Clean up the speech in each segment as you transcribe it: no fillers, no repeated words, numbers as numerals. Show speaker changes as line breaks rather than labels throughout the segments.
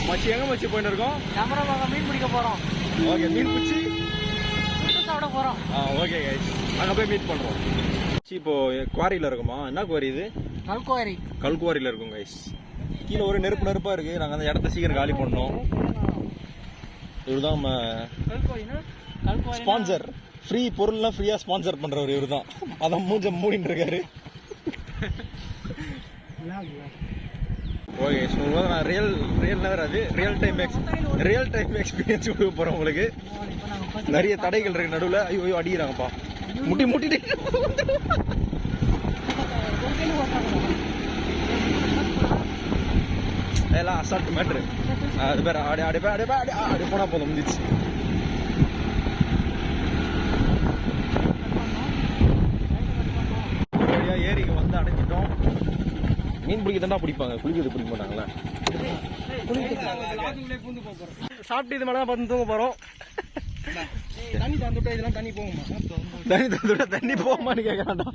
மச்சி எங்க மச்சி போயிட்டு இருக்கோம்?
கேமரா மீன் பிடிக்க போறோம்.
ஓகே, மீன் பிடிச்சி
சாப்பிட போறோம்.
ஓகே கைஸ், அங்க போய் மீட் பண்றோம். இப்போ குவாரியில இருக்குமா? என்ன குவாரி இது?
கல்குவாரி.
கல்குவாரியில இருக்கும் கைஸ். கீழே ஒரு நெருப்பா இருக்கு. நாங்க அந்த இடத்த சீக்கிரம் காலி பண்ணோம். இவருதான் நம்ம ஸ்பான்சர். ஃப்ரீ பொருள்லாம் ஃப்ரீயா ஸ்பான்சர் பண்றவர் இவருதான். அதான் மூஞ்ச மூடிட்டு இருக்காரு. ஓகே, ஸோ நான் ரியல் டைம் எக்ஸ்பீரியன்ஸ் கொடுக்க போறேன் உங்களுக்கு. நிறைய தடைகள் இருக்கு நடுவில். ஐயோ அடிக்கிறாங்கப்பா, முட்டிட்டு எல்லாம் அசால்ட் மேட்ரு. அது பேர் அடி போனா போதும், முடிஞ்சிச்சு. ஏரிக்கு வந்து அடைஞ்சிட்டோம். மீன் பிடிக்க தாண்டா பிடிப்பாங்க, குளிக்கிறது பிடிக்க மாட்டாங்களா? சாப்பிட்டு இது மேலே பார்த்து தூங்க போறோம். தண்ணி தந்துட்டா இதெல்லாம் தண்ணி போகுமா? தண்ணி தந்துட்டா தண்ணி போகுமான்னு கேட்கறான்டா.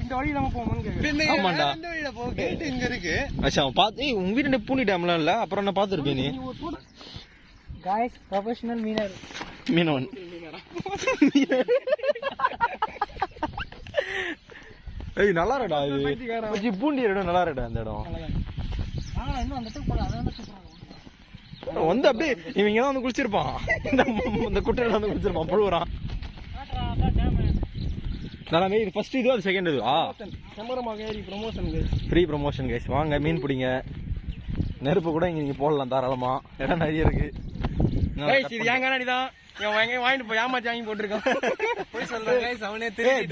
இந்த வழி நம்ம போகுமான்னு. ஆமாண்டா, இங்க இருக்கு. அச்சா பார்த்து உங்க வீட்டு பூனி டேம்லாம் இல்ல, அப்புறம் என்ன பார்த்துருப்பேன் நீ?
गाइस प्रोफेशनल
மீனவன். ஏய் நல்லா இருக்கடா இது. பூண்டி இடம் நல்லா இருக்கடா இந்த இடம். வந்து அப்படியே இவங்க தான் வந்து குளிச்சிருப்பான். இந்த குட்டையில வந்து குளிச்சிருப்பான், புழுவுறான். நானே இது ஃபர்ஸ்ட் இது, அது செகண்ட் இது. Free promotion guys. வாங்க மீன் பிடிங்க. நெருப்பு கூட இங்க போடலாம் தாராளமா, இடம் நிறைய இருக்கு. இது ஏன் காணி தான் வாங்கிட்டு போய் ஏமாச்சி வாங்கி போட்டுருக்கான். போய் சொல்றேன் கைஸ், அவனே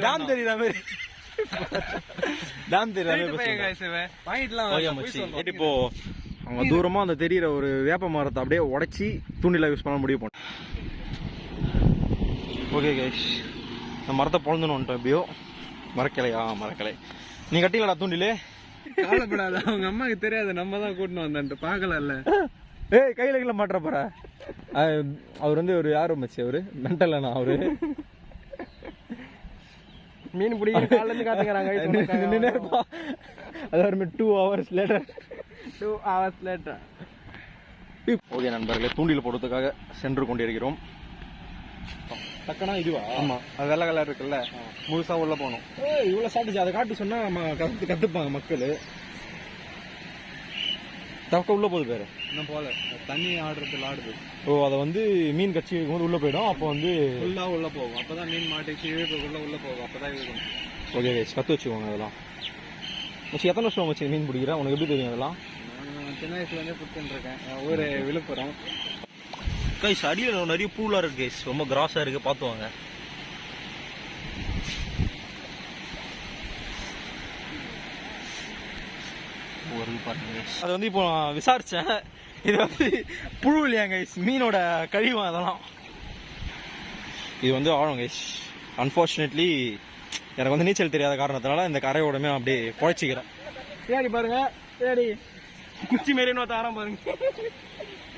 டாம் தெரியுற மாதிரி. இப்போ அங்க தூரமா அந்த தெரியுற ஒரு வேப்ப மரத்தை அப்படியே உடைச்சி தூண்டில யூஸ் பண்ண முடியும். ஓகே கைஸ், இந்த மரத்தை பொழந்துன்னு வந்துட்டோம். எப்படியோ மரக்கிளை நீ கட்டிங்களா தூண்டிலே?
கவலைப்படாத, அவங்க அம்மாக்கு தெரியாது, நம்ம தான் கூட்டின்னு வந்தேன். பாக்கல.
ஏய் கையில கீழே மாட்டுற போற. அவர் வந்து ஒரு யாரும் மச்சி, அவரு மென்டல். அவரு மீன் பிடிக்க காலைல இருந்து காத்துக்கிறாங்க. அது ஒரு 2 hours லேட்டர். ஓகே நண்பர்களே, தூண்டில் போடுறதுக்காக சென்று கொண்டிருக்கிறோம். தக்கனா இதுவா? ஆமா, அது வெள்ளை கலர் இருக்குல்ல, முழுசா உள்ள போகணும். இவ்வளவு சாப்பிட்டுச்சு, அதை காட்டு சொன்னா கத்துப்பாங்க மக்கள். தக்க உள்ள போகுது பேரு
இன்னும் போல, தண்ணி ஆடுது.
ஓ, அதை வந்து மீன் கட்சி போது உள்ள போயிடும். அப்போ வந்து
உள்ள போகும். அப்பதான் மீன் மாட்டிச்சு உள்ள போகும். அப்பதான் இருக்கும்.
ஓகே கத்து வச்சுக்கோங்க. அதெல்லாம் மச்சி எத்தனை வருஷம் மச்சி மீன் பிடிக்கிறேன்? உனக்கு எப்படி தெரியும் அதெல்லாம்?
சின்ன வயசுல இருந்தே பிடிச்சிட்டு இருக்கேன். ஊரு விழுப்புரம்
கைஸ். அடியில் நிறைய பூலா இருக்கு கைஸ், ரொம்ப கிராஸா இருக்கு, பார்த்துவாங்க. அது வந்து இப்போ நான் விசாரிச்சேன், இது வந்து புழு இல்லையா கைஸ், மீனோட கழிவம் அதெல்லாம். இது வந்து ஆழம் கைஸ். அன்பார்ச்சுனேட்லி எனக்கு வந்து நீச்சல் தெரியாத காரணத்தினால இந்த கரையோடமே அப்படியே குழைச்சிக்கிறேன்.
சரி பாருங்க, சரி குச்சி மாரி இன்னொரு ஆரம் பாருங்க.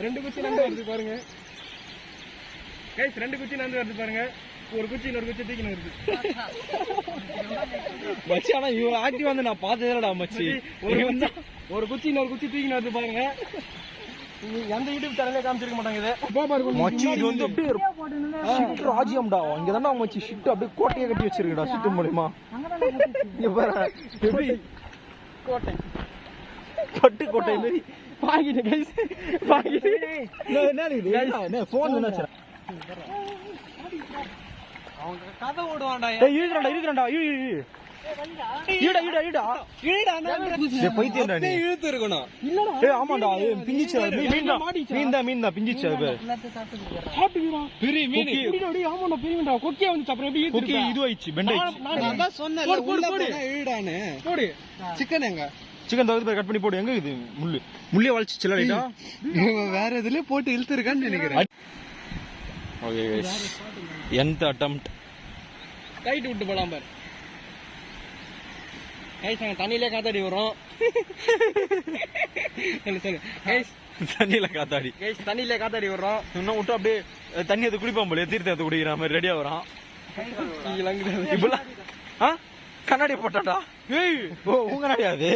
2 குச்சி நந்து வருது பாருங்க கைஸ். 2 குச்சி நந்து வருது பாருங்க. ஒரு குச்சி இன்னொரு குச்சி தூக்கி வருது
மச்சி. ஆனா இவ்வளவு ஆக்டிவ் வந்து நான் பார்த்ததேடா மச்சி.
ஒரு குச்சி இன்னொரு குச்சி தூக்கி வருது பாருங்க. எந்த யூடியூப் சேனல்ல காமிச்சிருக்க மாட்டாங்க
மச்சி. இது வந்து அப்படியே ஷிட் ராஜ்யம்டா. இங்க தானே மச்சி ஷிட் அப்படியே கோட்டையை கட்டி வச்சிருக்கடா ஷிட் மூலமா. இங்க பாரு எப்படி பட்டு கோட்டை மாதிரி
பாக்கிட்டு கைஸ், பாக்கிட்டு.
என்ன இது? என்ன போன் என்னாச்சு?
அவங்க கதை ஓடுவான்டா.
ஏய் இருக்குறடா.
இழுத்து இருக்கணும்.
ஆமாண்டா, பிஞ்சிச்சு. மீன் தான் பிஞ்சிச்சு.
சிக்கன் எங்க?
சிக்கன் தவிர்த்து கட் பண்ணி போடு. எங்க இது முள்ளே வளைச்சு
வேற இதுல போட்டு இழுத்து இருக்கான்னு நினைக்கிறேன்.
Okay nth attempt.
கைட்டு விட்டு போலாம் பாரு கைஸ். நாங்க தண்ணியிலே காத்தாடி வரோம். சொல்லு கைஸ்,
தண்ணியில காத்தாடி
கைஸ், தண்ணியிலே காத்தாடி வர்றோம்.
இன்னும் விட்டு அப்படியே தண்ணி எடுத்து குடிப்பான் போல, தீர்த்து எடுத்து குடிக்கிற மாதிரி ரெடியா வரான். இப்பெல்லாம் கண்ணாடி போட்டாடா. ஏய், ஓ உங்க கண்ணாடி அது.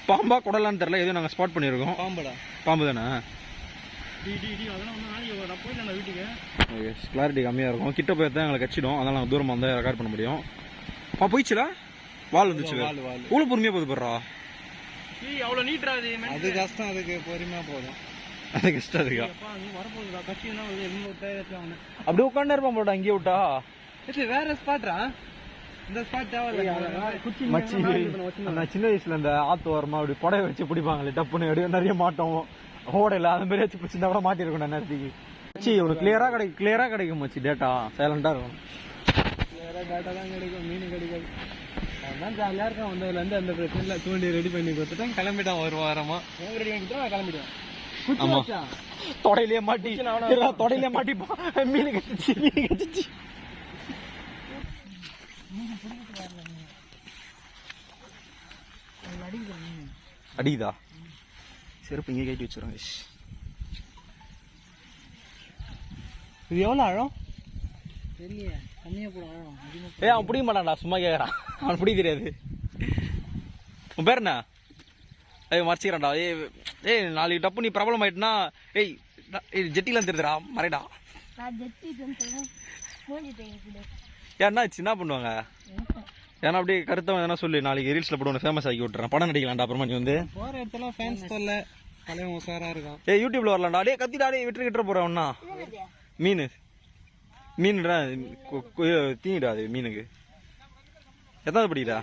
பாம்பா குடலான்னு தெரியல, எதுவும் நாங்கள் ஸ்பாட் பண்ணியிருக்கோம்.
பாம்படா.
பாம்பு தானே?
அதெல்லாம் ஒன்றும் நாளைக்கு நான் போயிட்டேன் வீட்டுக்கு.
ஓகே, கிளாரிட்டி கம்மியாக இருக்கும். கிட்ட போய் தான் எங்களுக்கு கச்சிடும், அதனால் நாங்கள் தூரமாக வந்து ரெக்கார்ட் பண்ண முடியும். போயிடுச்சுல, வால் வந்துச்சு. இவ்வளோ பொறுமையாக போகுது போடுறா.
அவ்வளோ நீட்ராது. அது கஷ்டம், அதுக்கு பொறுமையாக போதும்.
அது கஷ்டம் இருக்கா?
வரப்போகுதுடா, கட்சி தான்
அப்படியே உட்காந்து இருப்பான் போட்டா, இங்கே விட்டா.
இது வேற ஸ்பாட்ரா? இந்த ஸ்பாட்
மச்சி நான் சின்ன வயசுல இந்த ஆத்து ஓரமா அப்படி புடைய வச்சு பிடிப்பாங்களே டப்புன்னு, அப்படியே நிறைய மாட்டோம் ஓடையில அந்த மாதிரி வச்சு பிடிச்சிருந்தா கூட மாட்டிருக்கணும் நேரத்துக்கு. மச்சி உனக்கு கிளியரா கிடைக்கும் மச்சி, டேட்டா சைலண்டா இருக்கும்.
கிளியரா டேட்டா தான் கிடைக்கும், மீன் கிடைக்காது. அதான் ஜாலியா இருக்கும். வந்ததுலேருந்து அந்த பிரச்சனை தூண்டி ரெடி பண்ணி கொடுத்துட்டேன், கிளம்பிட்டான். ஒரு வாரமா ரெடி பண்ணி கொடுத்தா நான் கிளம்பிடுவேன்.
ஆமா, தொடையிலே மாட்டிப்பான். மீன் கச்சிச்சு. அடிக்குதா? செருப்பு இங்கே கட்டி வச்சுருவாங்க.
இது எவ்வளோ ஆழம்
தெரியல, கம்மியாக போட ஆழம்.
அவன் பிடிக்க மாட்டான்டா, சும்மா கேட்குறான். அவன் பிடிக்க தெரியாது. உன் பேர் என்ன? மறைச்சிக்கிறான்டா. நாளைக்கு டப்பு நீ ப்ராப்ளம் ஆயிட்டுனா, ஜெட்டிலாம் தெரியுதுடா, மறைடா. என்னாச்சு, என்ன பண்ணுவாங்க? ஏன்னா அப்படியே கருத்தவன் எதனா சொல்லி நாளைக்கு ரீல்ஸ்ல போட்டு ஃபேமஸ் ஆக்கி விட்டுறேன். படம் நடிக்கலாம்டா. அப்புறமா நீ வந்து
போற இடத்துல ஃபேன்ஸ் தொல்ல, பழைய உசாரா இருக்கும்.
யூடியூப்ல வரலாம்டா. அப்படியே கத்திடா, அப்படியே விட்டு போறவன்னா மீன்டா தீனிடா. அது மீனுக்கு எதாவது படிக்கிறா?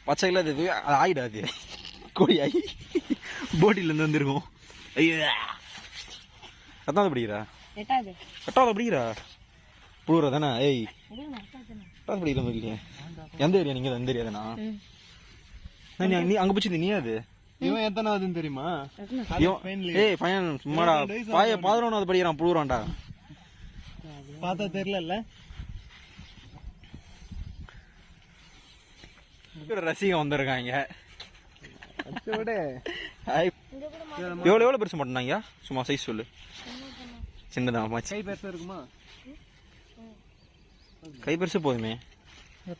பச்சை கலர் அது ஆயிடா, அது கோழி ஆகி போட்டில இருந்து வந்துருக்கும். ஐயா, எதாவது படிக்கிறா? 8வது படிக்கிறா? புழுற தானே? எட்டாவது படிக்கிற மாதிரி இல்லையா? எந்த ஏரியா நீங்க? எந்த ஏரியா தானா? நீ அங்க பிடிச்சது நீ? அது
இவன் எத்தனாவதுன்னு தெரியுமா?
ஃபைனல் சும்மாடா. 11வது படிக்கிறான், புழுறான்டா.
பார்த்தா தெரியல.
ரசிகம் வந்திருக்காங்க. எவ்வளவு பெருசு மாட்டேனாங்க? சும்மா சைஸ் சொல்லு. சின்னதான்
கை பெருசா இருக்குமா?
கை பெருசு போதுமே.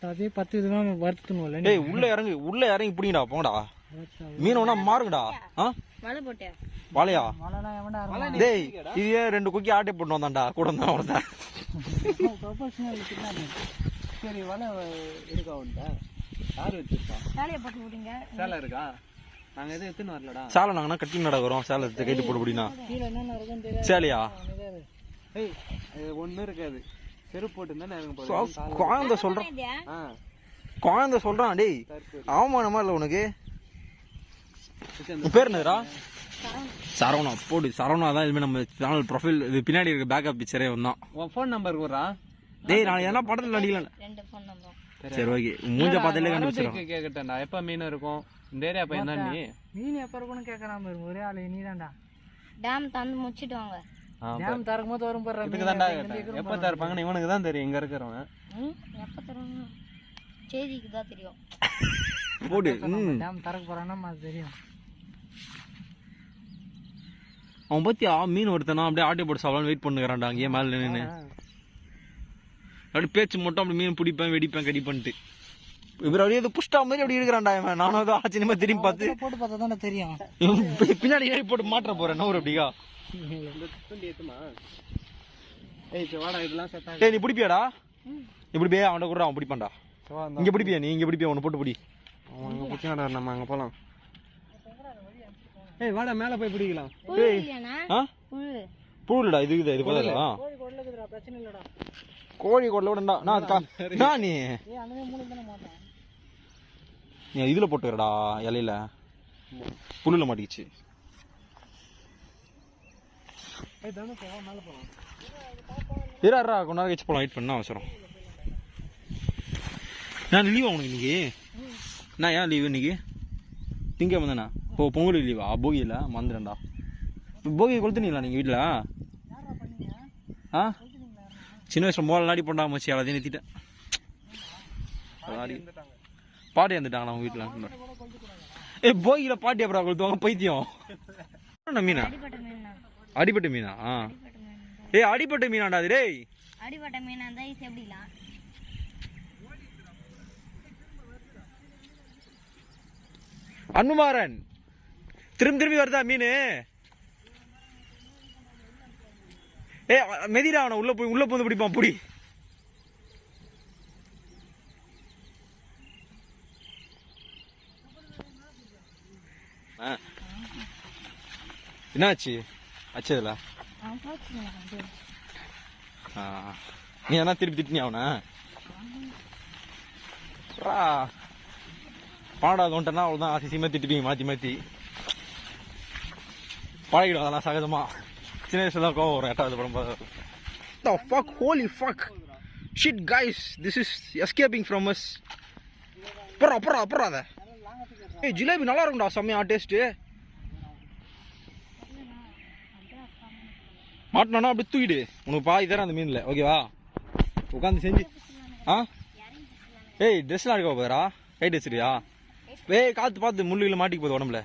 அதே 10 விதமா வறுத்துணும்ல.
உள்ள இறங்கி பிடிங்கடா, போங்கடா. மீன் ஒண்ணா மாறுங்கடா. வாழையா? டேய், இது 2 குக்கி ஆட்டை போட்டு வந்தான்டா, கூட தான் அவன்தான்.
சரி, வலை இருக்கா? உண்டா யாரு வச்சிருக்கா? சேலை இருக்கா? நாங்க எதுவும் எடுத்துன்னு வரலடா.
சேலை நாங்கன்னா கட்டி நடக்கிறோம். சேலை கைட்டு போட்டு அப்படின்னா சேலையா?
ஒன்னும் இருக்காது. செருப்பு போட்டு
குழந்தை சொல்றான். டேய், அவமானமா இல்ல உனக்கு? பேர் என்னடா? சரவணா. போடு சரவணா தான். இதுமே நம்ம சேனல் ப்ரொஃபைல் இது பின்னாடி இருக்க பேக்கப் பிக்சரே வந்தான்.
உன் ஃபோன் நம்பர் கூறா?
டேய், நான் என்ன படத்துல நடிக்கல. சரி, ஓகே. மூஞ்ச பார்த்தாலே கண்டுபிடிச்சிரும்.
கேக்கட்டேன்டா, எப்ப மீன் இருக்கும் இந்த ஏரியா? அப்ப என்ன
மீன் எப்ப இருக்கும்னு கேக்குறாம இருக்கு. ஒரே ஆளு நீதான்டா.
டேம் தந்து முடிச்சிட்டு வாங்க.
டேம் தரக்கும் போது வரும் பாரு.
இதுக்கு தான்டா கேட்டேன். எப்ப தரப்பாங்கன்னு இவனுக்கு தான் தெரியும், இங்க இருக்கிறவன்.
எப்ப தருவாங்க செய்திக்கு தான் தெரியும்.
போடு.
டேம் தரக்க போறானா அது தெரியும்.
அவன் பத்தியா மீன் ஒருத்தனா அப்படியே ஆட்டை போட்டு சாப்பிடலாம் வெயிட் பண்ணுறான்டா. அங்கேயே மேலே நின்று அப்படி பேச்சு மட்டும் அப்படி மீன் பிடிப்பேன், வெடிப்பேன், கடி பண்ணிட்டு இவர் அப்படியே புஷ்டா மாதிரி அப்படி இருக்கிறான்டா. இவன் நானும் ஏதோ ஆச்சரியமா திரும்பி பார்த்து
போட்டு பார்த்தா தானே தெரியும்.
பின்னாடி ஏறி போட்டு மாற்ற போறேன். நூறு அப்படியா? நீ பிடிப்பியாடா? நீ பிடிப்பியா? அவன்கிட்ட கூட அவன் பிடிப்பான்டா. இங்க பிடிப்பியா? நீ இங்க பிடிப்பியா? அவனை போட்டு பிடி.
அவன் பிடிச்சாடா, நம்ம அங்க போலாம். வாடா, மேல போய் பிடிக்கலாம்.
புழுடா இது இது போதா? கோழி கொடல விடா. நீ இதுல போட்டுக்கிறடா, இலையில புல்லுல மாட்டிக்கிச்சு. இருடா, கொஞ்ச நேரம் கழிச்சு போலாம். வெயிட் பண்ண அவசரம். நான் லீவா உனக்கு இன்னைக்கு? நான் ஏன் லீவு இன்னைக்கு? திங்காம தானே? இப்போ பொங்கல் லீவா? போகியில் மறந்துடா. போகி கொளுத்துனீங்களா நீங்கள் வீட்டில்? சின்ன வயசுல மோள நாடி போண்டா மச்சி, எல்லாத்தையும் நிறுத்திட்டேன். பாட்டி வந்துட்டாங்களா அவங்க வீட்டில்? போகியில பாட்டி அப்புறம் கொளுத்துவாங்க, பைத்தியம். என்ன மீனா? அடிப்பட்ட மீனா? அடிப்பட்ட மீனாண்டா அது? டேய்,
அடிப்பட்ட மீனா இருந்தா இது எப்படிலாம்?
அனுமாரன் திரும்பி திரும்பி வருதா மீன்? ஏ மெதிரா அவனை உள்ள போய் பிடிப்பான் புடி. என்னாச்சு அச்சதுல? நீ என்ன திருப்பி திட்டினி அவனை? பாடா கொண்டனா அவ்வளோதான், அதிசயமா திட்டுப்பீங்க மாற்றி பழகிடும் அதெல்லாம் சகஜமா. சின்ன வயசுல தான் கோவம் வரும் 8வது படம். The fuck, holy fuck, shit guys, this is escaping from us. அப்புறம் அத ஏய் ஜிலேபி நல்லா இருக்கும்டா, செம்மையா டேஸ்ட்டு. மாட்டினா அப்படி தூக்கிடு, உனக்கு பாதி தரேன் அந்த மீனில், ஓகேவா? உட்காந்து செஞ்சு ஏய் ட்ரெஸ்லாம் எடுக்க போகிறா, கைட்டு வச்சிருக்கியா? காற்று பார்த்து முள்ளுகளை மாட்டிக்கு போகுது உடம்புல.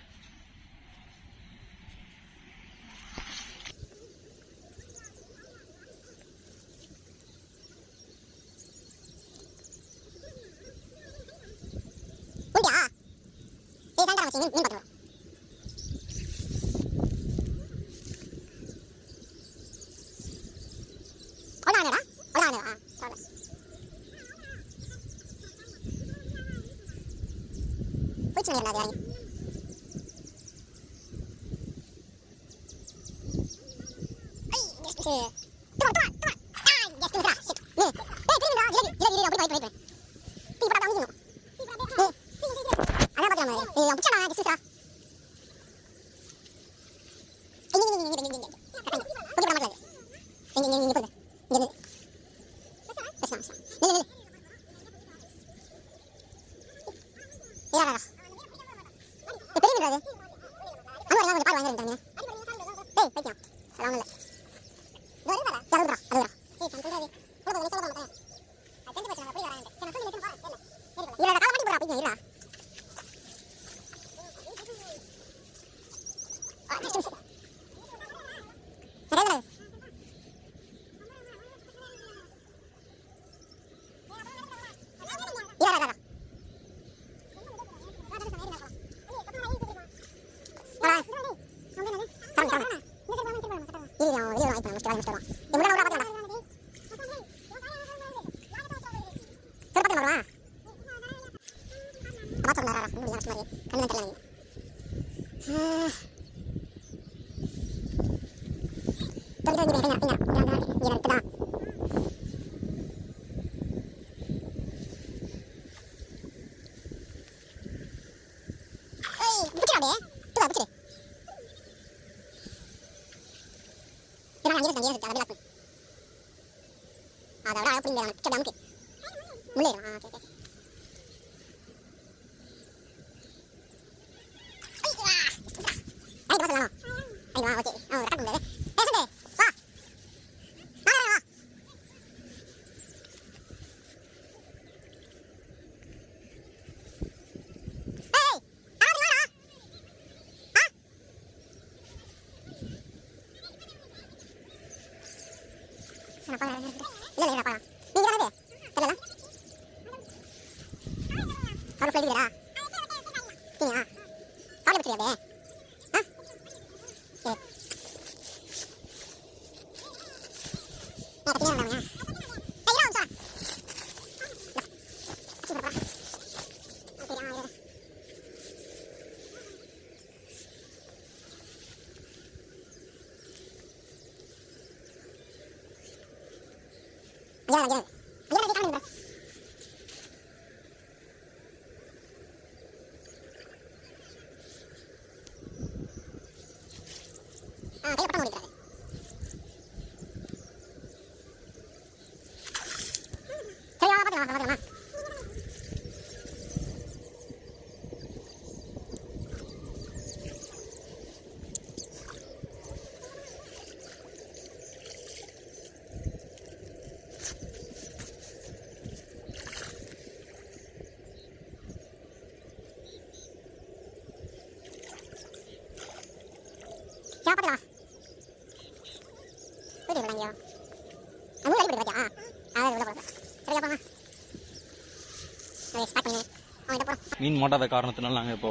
மீன் மாட்டாத காரணத்தினால நாங்கள் இப்போ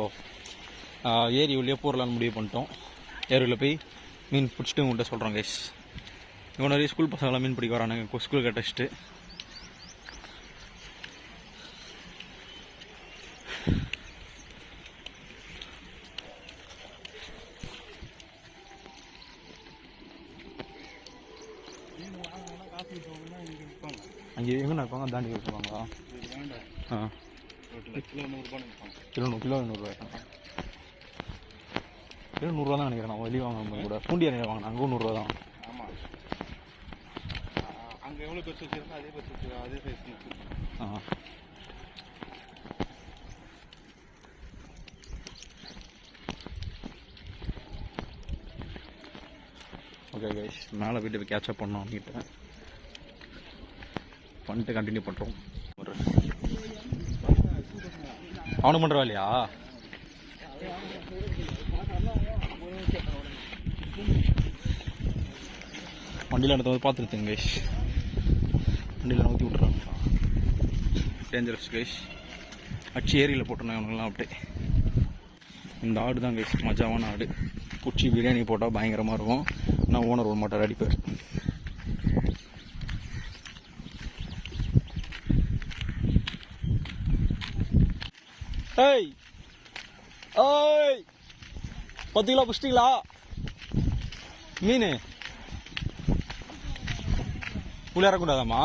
ஏரி உள்ளே போடலான்னு முடிவு பண்ணிட்டோம். ஏரியில் போய் மீன் பிடிச்சிட்டு உங்கள்கிட்ட சொல்கிறோம் கைஸ். இவன் நிறைய ஸ்கூல் பசங்களாம் மீன் பிடிக்க வரானுங்க ஸ்கூல் கட்டச்சிட்டு. அங்கே எங்கே இருப்பாங்க தாண்டி வச்சுருவாங்களா? ஆ கிலோ 100 தான் நினைக்கிறேன். நான் வெளியே வாங்க கூட பூண்டி அணையில் வாங்கினேன். அங்கே 100 தான்.
ஆமாம், அங்கே எவ்வளோ பெருசு வச்சுருந்தா அதே பெருசு அதே சைஸ்.
ஆ ஓகே கைஸ், மேலே போய்ட்டு போய் கேட்சப் பண்ணோம் அவங்ககிட்ட பண்ணிட்டு கண்டினியூ பண்ணுறோம். அவனுக்கு பண்ணுறவா இல்லையா? வண்டியில் எடுத்து வந்து பார்த்துருத்தேங்க கைஸ். வண்டியில் ஊற்றி விட்றாங்க. Dangerous guys. அச்சு ஏரியில் போட்டோம் அவனுங்களாம் அப்படியே. இந்த ஆடு தான் கைஸ் மஜாவான ஆடு. குச்சி பிரியாணி போட்டால் பயங்கரமாக இருக்கும். நான் ஓனர் ஒரு மாட்டார் அடிப்பார். ஏய் ஏய் 10 கிலோ பிடிச்சிட்டீங்களா மீன்? புள்ளி இறக்கூடாதாம்மா?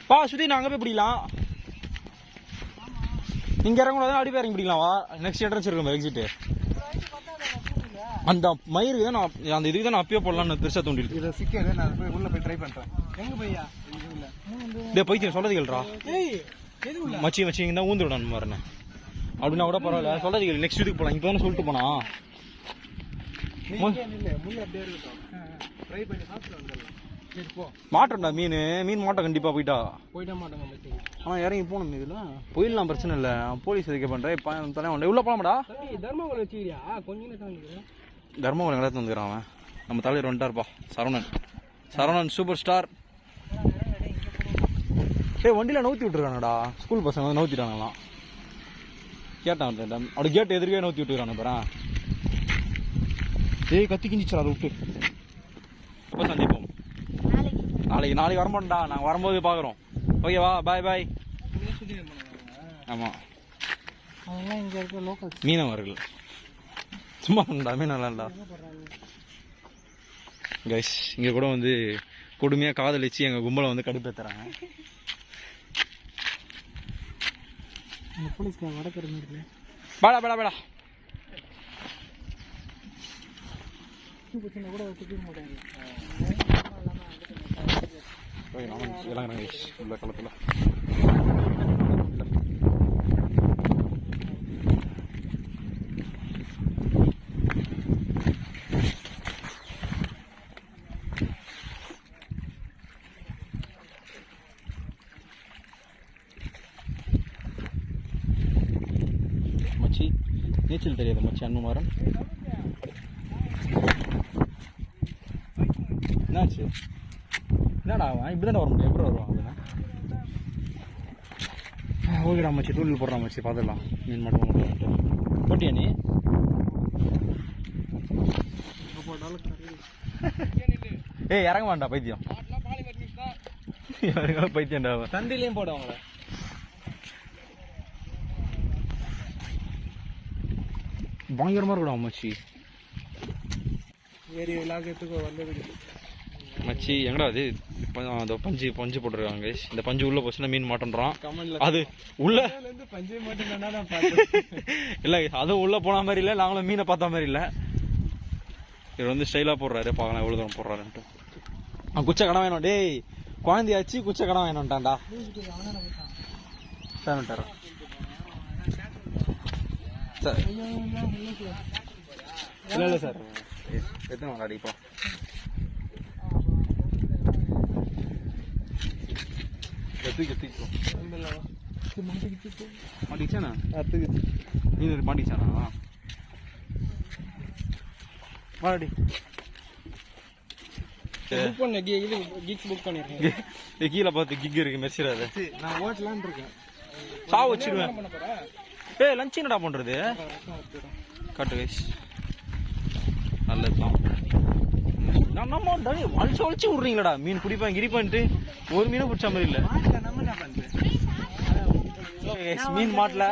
பா சுற்றி நான் அங்கே போய் பிடிக்கலாம். இங்கே இறங்கக்கூடாது, அடி போய் இறங்கி பிடிக்கலாம். வா நெக்ஸ்ட் என்ட்ரன்ஸ் இருக்கும் எக்ஸிட்டு. அந்த மயிறு தான் நான் அந்த இதுக்கு தான் நான் அப்பயே போடலான்னு பெருசாக தோண்டிட்டு.
இதை சிக்காது, நான் போய் உள்ளே போய் ட்ரை பண்ணுறேன். எங்கே போய்யா?
டே பைத்தியம் சொல்றது கேள்றா. மச்சி மச்சி இங்கே தான் ஊந்து விடணும் பாருண்ணே. அப்படின்னா கூட பரவாயில்ல, சொல்றது கேள்வி. நெக்ஸ்ட் வீட்டுக்கு போகலாம். இப்போ தானே சொல்லிட்டு போனா மாட்டோம்டா. மீன் மாட்டோம் கண்டிப்பாக. போயிட்டா மாட்டோங்க. ஆனால் இறங்கி போகணும். இதில் போயிடலாம், பிரச்சனை இல்லை. போலீஸ் எதுக்கு பண்ணுறேன் தலைவன் உள்ள போகலாமாடா?
தர்மபுரம் வச்சுக்கிறியா? கொஞ்சம்
தர்மபுரம் எங்கேயாவது வந்துக்கிறான் அவன். நம்ம தலைவர் வந்துட்டார்ப்பா, சரவணன் சூப்பர் ஸ்டார். வண்டியில் நவுத்தி விட்டுருக்கானடா. ஸ்கூல் பசங்க வந்து நவுத்திட்டாங்களாம். கேட்டான் அப்படி கேட்டு எதிர்க்கே நவுத்தி விட்டுருக்கானு பாரு. ஏய் கத்தி கிஞ்சிச்சா அதை விட்டு. எப்போ சந்திப்போம்? நாளைக்கு வரமாட்டோம்டா. நாங்கள் வரும்போது பார்க்குறோம். ஓகேவா? பாய் பாய். ஆமாம்,
அதெல்லாம் இங்கே இருக்க லோக்கல்
மீனவர்கள். சும்மா மீனவர்களா கைஸ். இங்கே கூட வந்து கொடுமையாக காதலிச்சு எங்கள் கும்பலை வந்து கடுப்பேற்றுறாங்க.
போலீஸ்கார வடக்கிற மாதிரி
பேடா பேடா பேடா
கூட வச்சுக்க மாட்டாங்க.
உள்ள களத்தில் மச்சி நீச்சல் தெரியாது மச்சி. அண்ணுமாறன் என்னாச்சு? என்னடா அவன் இப்படி தானே வர முடியும்? எப்படி வருவான் அப்படின்னா? ஓகேடா மச்சி, டூலில் போடுறான் மச்சி. பார்த்துடலாம். மீன் மட்டும் போட்டியா நீ? ஏய் இறங்க வேண்டாம் பைத்தியம். பைத்தியம்டா.
தண்டிலையும் போடுவாங்கள.
பயங்கரமாக இருக்கணும் மச்சி.
ஏரி விளாக்கிறதுக்கு வந்தது
மச்சி. எங்கடா அது? அந்த பஞ்சு போட்டுருக்காங்க. இந்த பஞ்சு உள்ள போச்சுன்னா மீன் மாட்டேன்றான். அது உள்ள
பஞ்சு மாட்டேன்
இல்லை, அதுவும் உள்ள போன மாதிரி இல்லை, நாங்களும் மீனை பார்த்த மாதிரி இல்லை. இவர் வந்து ஸ்டைலாக போடுறாரு. பார்க்கலாம் எவ்வளோ தூரம் போடுறாருன்ட்டு. குச்சை கடன் வேணும். டேய் குழந்தையாச்சு, குச்சை கடன் வேணும்ட்டான்டா. சார் சார் இல்லை சார் எத்தனை வாங்க அடிப்பா. மாட்டிச்சானா? நீ மாட்டிச்சானா? மாடி
புக் பண்ணிருக்கேன்.
கீழே பார்த்து கிக் இருக்கு மெர்சிடாது.
நான் ஓட்டலான்னு இருக்கேன்.
சாவு வச்சிருவேன். ஏய் லஞ்ச் என்னடா பண்றது? கட்டு கைஸ். நல்லதுதான். நம்ம வலிச்சு விடுறீங்களாடா மீன் பிடிப்பான் கிரிப்பான்ட்டு ஒரு மீனும் பிடிச்ச மாதிரி இல்ல. மீன் மாட்டல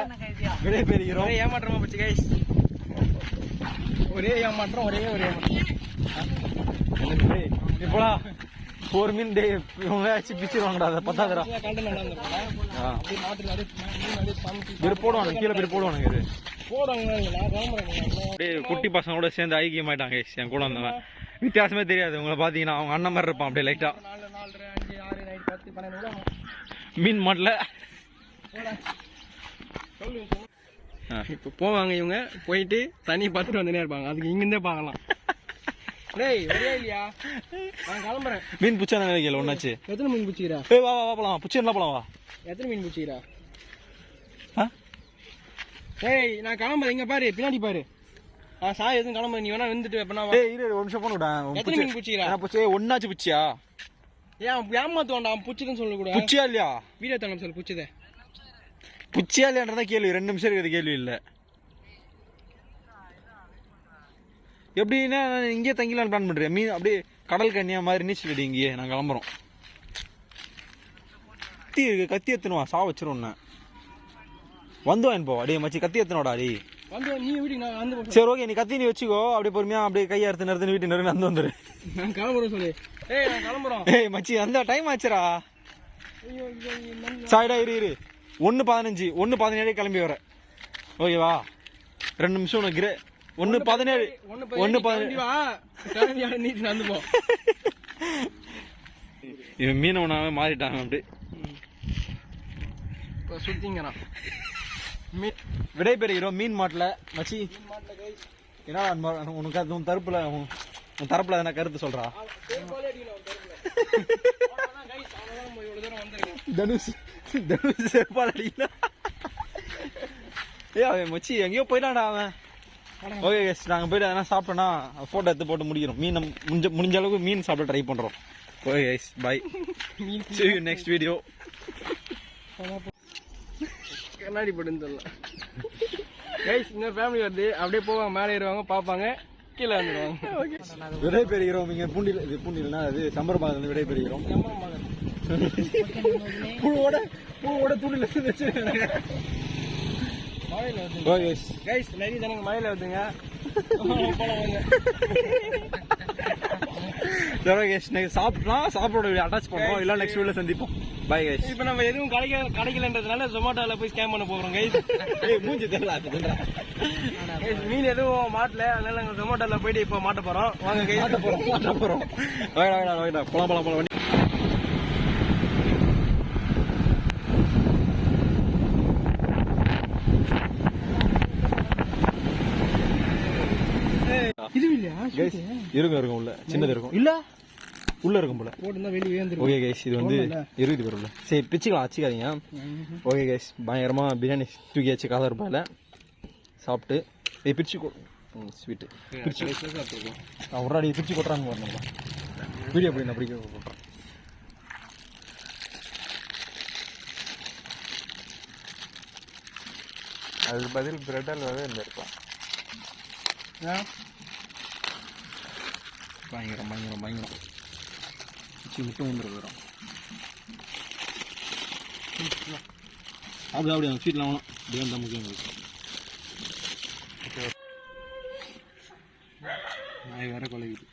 விடை பெறுகிறோம்.
ஏமாற்றமா போச்சு கைஸ். ஒரே ஏமாற்றம்
இப்போடா ஒரு மீன் டே இவங்க பிச்சிருவாங்கடா. அதை பத்தாதுடா போடுவாங்க கீழே போய் போடுவானுங்க. இது அப்படியே குட்டி பசங்களோட சேர்ந்து ஐக்கியமாயிட்டாங்க என் கூட வந்தவன். வித்தியாசமே தெரியாது உங்களை பாத்தீங்கன்னா அவங்க அண்ணன் மாதிரி இருப்பான் அப்படியே லைட்டா. மீன் மாட்டல
இப்போ போவாங்க இவங்க போயிட்டு தண்ணி பார்த்துட்டு வந்துனே இருப்பாங்க. அதுக்கு இங்கிருந்தே பார்க்கலாம். டேய் ஒரே இல்லையா நான் கிளம்புறேன்.
மீன் பிடிச்சா நினைக்கல ஒன்னாச்சு.
எத்தனை மீன் பிடிச்சிக்கிறா?
ஏய் வா வா போலாம் பிடிச்சி என்ன போலாம் வா.
எத்தனை மீன் பிடிச்சிக்கிறா? ஏய் நான் கிளம்புறேன். இங்க பாரு பின்னாடி பாரு. சாய் எதுவும் கிளம்புற நீ வேணா வந்துட்டு எப்பனா வா.
ஏய் இரு ஒரு நிமிஷம் போன் விடா.
எத்தனை மீன் பிடிச்சிக்கிறா?
நான் பிடிச்சே ஒன்னாச்சு பிடிச்சியா?
ஏன் ஏமாத்துவான்டா அவன் பிடிச்சதுன்னு சொல்ல கூட.
பிடிச்சியா இல்லையா?
வீடியோ தானே சொல்லு பிடிச்சதே.
பிடிச்சியா இல்லையான்றதா கேள்வி. 2 நிமிஷம் இருக்குது கேள்வி இல்ல. எப்படின்னா இங்கேயே தங்கிலாம் பிளான் பண்றேன். மீன் அப்படியே கடல் கன்னியா மாதிரி நீச்சல் அடி. இங்கேயே நான் கிளம்புறோம். கத்தி இருக்கு கத்தி எத்தனுவா சா வச்சிரும். வந்து வாங்க போ அடியே மச்சி கத்தி எத்தனோடா அடி
வந்து நீ வீட்டுக்கு நான் வந்து.
சரி ஓகே நீ கத்தி நீ வச்சுக்கோ. அப்படியே பொறுமையா அப்படியே கையை அறுத்து நிறுத்து வீட்டு நிறுத்தி வந்து வந்துரு.
நான் கிளம்புறேன் சொல்லு. ஏய் நான் கிளம்புறோம்.
ஏய் மச்சி அந்த டைம் ஆச்சுடா. சாய்டா இரு 1:15 1:17 கிளம்பி வர. ஓகேவா 2 நிமிஷம் உனக்கு கிரே 1:17 1:17
வா கிளம்பி நீ நடந்து போ.
இவன் மீனவனாவே மாறிட்டாங்க அப்படி.
இப்போ சுத்திங்கறான்.
விடை பெறுகிறோம் மீன் மாட்டல மச்சி. ஏன்னா உனக்கு அது உன் தரப்புல என்ன கருத்து சொல்றா? தனுஷ் செருப்பால் அடிக்கல. ஏ அவன் மச்சி எங்கேயோ போயிட்டான்டா அவன். ஓகே கைஸ் நாங்கள் போயிட்டு எதனா சாப்பிட்டோன்னா ஃபோட்டோ எடுத்து போட்டு முடிக்கிறோம். மீன் முடிஞ்ச அளவுக்கு மீன் சாப்பிட ட்ரை பண்ணுறோம். Okay guys bye. see you next video.
கண்ணாடி போட்டுன்னு சொல்லலாம். கைஸ் இன்னொரு ஃபேமிலி வருது. அப்படியே போவாங்க மேலே ஏறுவாங்க பார்ப்பாங்க கீழே வந்துடுவாங்க.
விடை பெறுகிறோம். இங்கே பூண்டில்னா அது சம்பரபாகத்தில் விடை பெறுகிறோம். பூவோட துணில வச்சு
மழையில வருது.
ஓகே
கைஸ் நிறைய ஜனங்க மழையில வருதுங்க.
சாப்பிடோட அட்டாச் பண்றோம். இல்ல நெக்ஸ்ட் வீடியோல சந்திப்போம். Bye guys.
இப்போ நம்ம எதுவும் கிடைக்கலன்றதுனால ஜொமேட்டோல போய் ஸ்கேன் பண்ண போறோம் கைஸ்.
மூஞ்சி தெரியல.
மீன் எதுவும் மாட்டல அதனால நாங்க ஜொமேட்டோல போயிட்டு இப்போ மாட்ட போறோம். வாங்க கைஸ்
மாட்ட போறோம். வாடா போலாம் வண்டி.
இது இல்லையா?
இருக்கும் உள்ள சின்னது இருக்கும் இல்ல உள்ள இருக்கும் போல.
போட்டுனா வெளியே வந்துரும்.
ஓகே கைஸ் இது வந்து 20 பேர் உள்ள. சரி பிச்சுக்கலாம் அச்சிக்காதீங்க. ஓகே கைஸ் பயங்கரமா பிரியாணி தூக்கியாச்சு ₹1000 சாப்பிட்டு பிரிச்சு ஸ்வீட்டு பிரிச்சு அவராடி பிரிச்சு கொட்டுறாங்க வரணும். வீடியோ அப்படி நான் பிடிக்க போட்டுறேன்.
அதுக்கு பதில் பிரெட் அல்வாவே இருந்திருக்கலாம்.
பயங்கரம் விட்டு வந்துட போயிடும். அப்படி அந்த ஸ்வீட்லாம் வேணும். பிரியாணி தான் முக்கியம். நாய் வேற கொலைக்குது.